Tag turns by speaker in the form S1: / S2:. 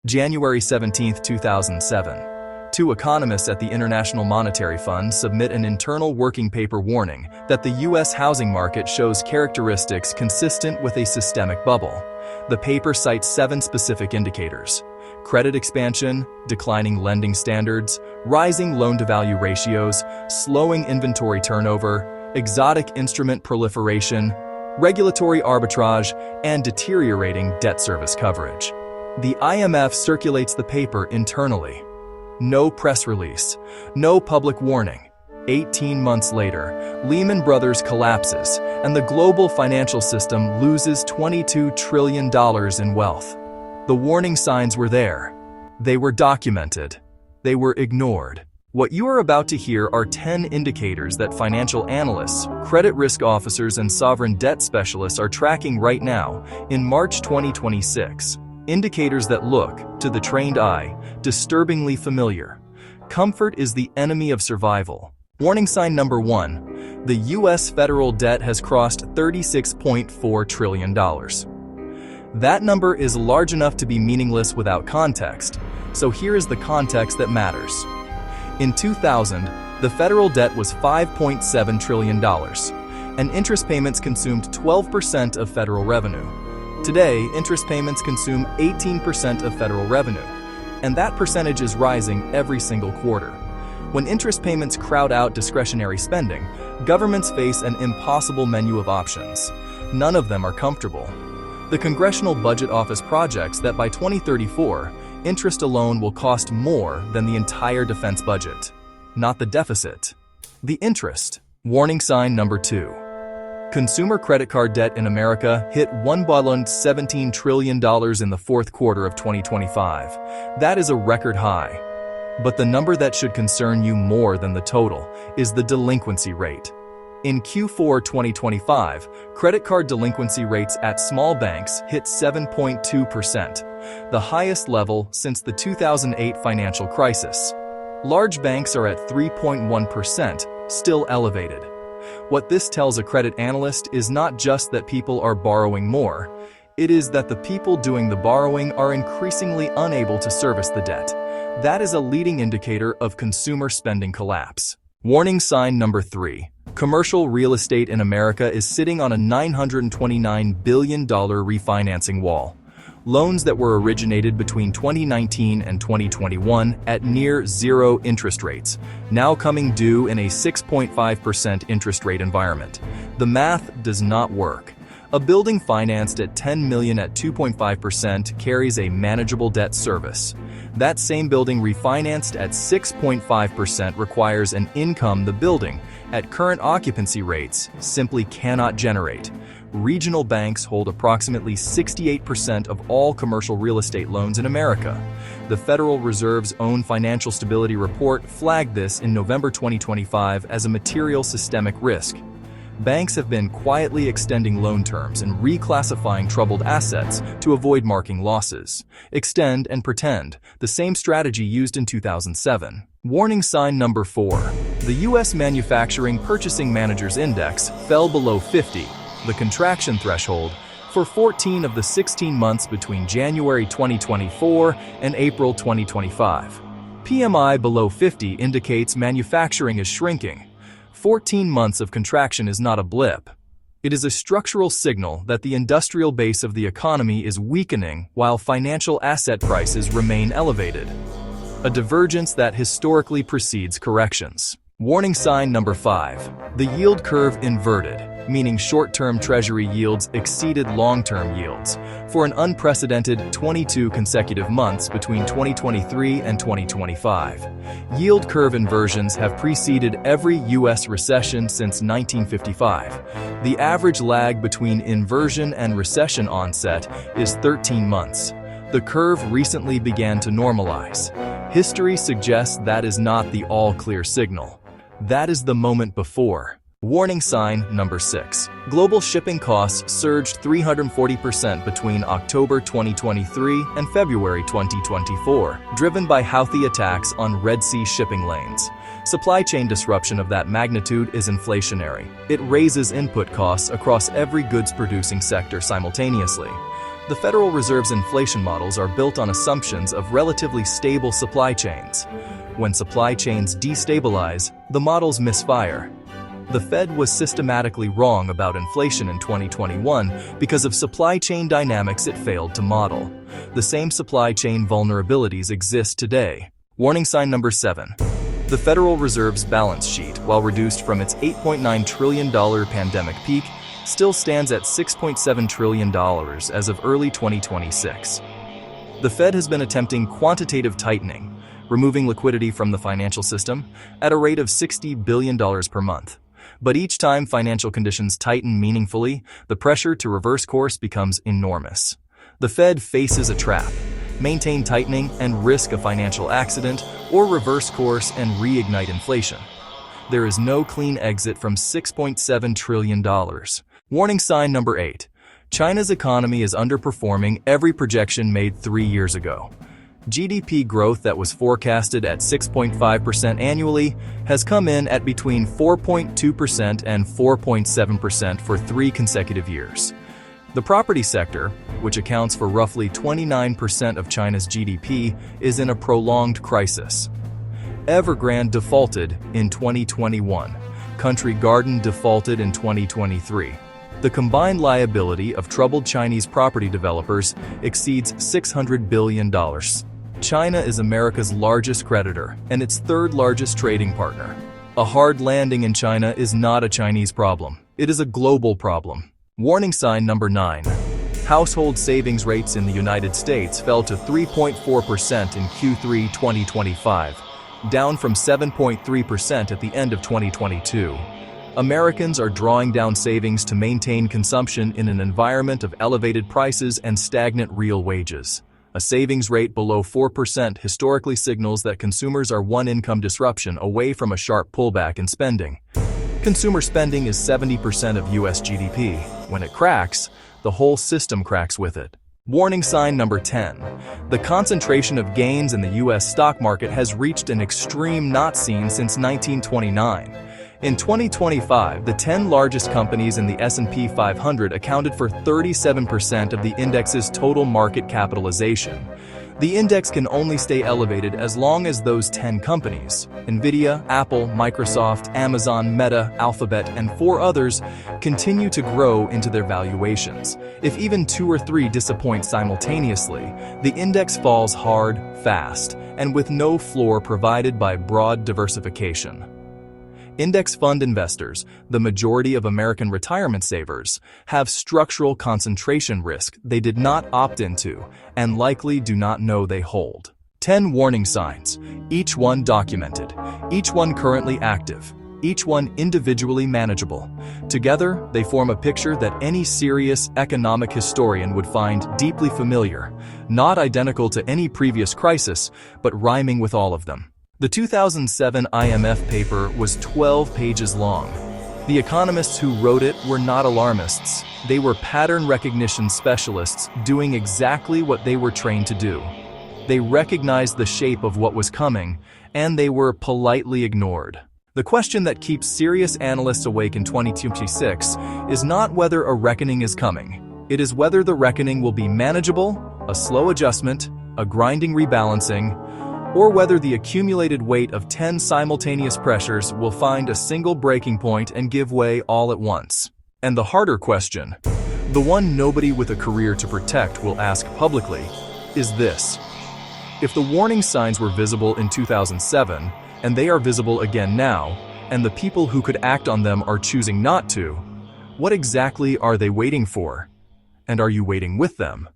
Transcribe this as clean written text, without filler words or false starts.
S1: January 17, 2007. Two economists at the International Monetary Fund submit an internal working paper warning that the U.S. housing market shows characteristics consistent with a systemic bubble. The paper cites 7 specific indicators: credit expansion, declining lending standards, rising loan-to-value ratios, slowing inventory turnover, exotic instrument proliferation, regulatory arbitrage, and deteriorating debt service coverage. The IMF circulates the paper internally. No press release, no public warning. 18 months later, Lehman Brothers collapses, and the global financial system loses $22 trillion in wealth. The warning signs were there. They were documented. They were ignored. What you are about to hear are 10 indicators that financial analysts, credit risk officers, and sovereign debt specialists are tracking right now, in March 2026. Indicators that look, to the trained eye, disturbingly familiar. Comfort is the enemy of survival. Warning sign number 1. The U.S. federal debt has crossed $36.4 trillion. That number is large enough to be meaningless without context, so here is the context that matters. In 2000, the federal debt was $5.7 trillion, and interest payments consumed 12% of federal revenue. Today, interest payments consume 18% of federal revenue, and that percentage is rising every single quarter. When interest payments crowd out discretionary spending, governments face an impossible menu of options. None of them are comfortable. The Congressional Budget Office projects that by 2034, interest alone will cost more than the entire defense budget. Not the deficit. The interest. Warning sign number 2. Consumer credit card debt in America hit $1.17 trillion in the fourth quarter of 2025. That is a record high. But the number that should concern you more than the total is the delinquency rate. In Q4 2025, credit card delinquency rates at small banks hit 7.2%, the highest level since the 2008 financial crisis. Large banks are at 3.1%, still elevated. What this tells a credit analyst is not just that people are borrowing more, it is that the people doing the borrowing are increasingly unable to service the debt. That is a leading indicator of consumer spending collapse. Warning sign number 3. Commercial real estate in America is sitting on a $929 billion refinancing wall. Loans that were originated between 2019 and 2021 at near zero interest rates, now coming due in a 6.5% interest rate environment. The math does not work. A building financed at $10 million at 2.5% carries a manageable debt service. That same building refinanced at 6.5% requires an income the building, at current occupancy rates, simply cannot generate. Regional banks hold approximately 68% of all commercial real estate loans in America. The Federal Reserve's own Financial Stability Report flagged this in November 2025 as a material systemic risk. Banks have been quietly extending loan terms and reclassifying troubled assets to avoid marking losses. Extend and pretend, the same strategy used in 2007. Warning sign number 4. The U.S. Manufacturing Purchasing Managers Index fell below 50, the contraction threshold, for 14 of the 16 months between January 2024 and April 2025. PMI below 50 indicates manufacturing is shrinking. 14 months of contraction is not a blip. It is a structural signal that the industrial base of the economy is weakening while financial asset prices remain elevated. A divergence that historically precedes corrections. Warning sign number 5. The yield curve inverted, meaning short-term Treasury yields exceeded long-term yields for an unprecedented 22 consecutive months between 2023 and 2025. Yield curve inversions have preceded every U.S. recession since 1955. The average lag between inversion and recession onset is 13 months. The curve recently began to normalize. History suggests that is not the all-clear signal. That is the moment before. Warning sign number 6. Global shipping costs surged 340% between October 2023 and February 2024, driven by Houthi attacks on Red Sea shipping lanes. Supply chain disruption of that magnitude is inflationary. It raises input costs across every goods-producing sector simultaneously. The Federal Reserve's inflation models are built on assumptions of relatively stable supply chains. When supply chains destabilize, the models misfire. The Fed was systematically wrong about inflation in 2021 because of supply chain dynamics it failed to model. The same supply chain vulnerabilities exist today. Warning sign number 7. The Federal Reserve's balance sheet, while reduced from its $8.9 trillion pandemic peak, still stands at $6.7 trillion as of early 2026. The Fed has been attempting quantitative tightening, removing liquidity from the financial system at a rate of $60 billion per month. But each time financial conditions tighten meaningfully, the pressure to reverse course becomes enormous. The Fed faces a trap: maintain tightening and risk a financial accident, or reverse course and reignite inflation. There is no clean exit from $6.7 trillion. Warning sign number 8. China's economy is underperforming every projection made 3 years ago. GDP growth that was forecasted at 6.5% annually has come in at between 4.2% and 4.7% for 3 consecutive years. The property sector, which accounts for roughly 29% of China's GDP, is in a prolonged crisis. Evergrande defaulted in 2021. Country Garden defaulted in 2023. The combined liability of troubled Chinese property developers exceeds $600 billion. China is America's largest creditor and its third largest trading partner. A hard landing in China is not a Chinese problem. It is a global problem. Warning sign number 9. Household savings rates in the United States fell to 3.4% in Q3 2025, down from 7.3% at the end of 2022. Americans are drawing down savings to maintain consumption in an environment of elevated prices and stagnant real wages. A savings rate below 4% historically signals that consumers are one income disruption away from a sharp pullback in spending. Consumer spending is 70% of US GDP. When it cracks, the whole system cracks with it. Warning sign number 10. The concentration of gains in the US stock market has reached an extreme not seen since 1929. In 2025, the 10 largest companies in the S&P 500 accounted for 37% of the index's total market capitalization. The index can only stay elevated as long as those 10 companies, Nvidia, Apple, Microsoft, Amazon, Meta, Alphabet, and 4 others, continue to grow into their valuations. If even 2 or 3 disappoint simultaneously, the index falls hard, fast, and with no floor provided by broad diversification. Index fund investors, the majority of American retirement savers, have structural concentration risk they did not opt into and likely do not know they hold. 10 warning signs, each one documented, each one currently active, each one individually manageable. Together, they form a picture that any serious economic historian would find deeply familiar, not identical to any previous crisis, but rhyming with all of them. The 2007 IMF paper was 12 pages long. The economists who wrote it were not alarmists. They were pattern recognition specialists doing exactly what they were trained to do. They recognized the shape of what was coming, and they were politely ignored. The question that keeps serious analysts awake in 2026 is not whether a reckoning is coming. It is whether the reckoning will be manageable, a slow adjustment, a grinding rebalancing, or whether the accumulated weight of 10 simultaneous pressures will find a single breaking point and give way all at once. And the harder question, the one nobody with a career to protect will ask publicly, is this: if the warning signs were visible in 2007, and they are visible again now, and the people who could act on them are choosing not to, what exactly are they waiting for? And are you waiting with them?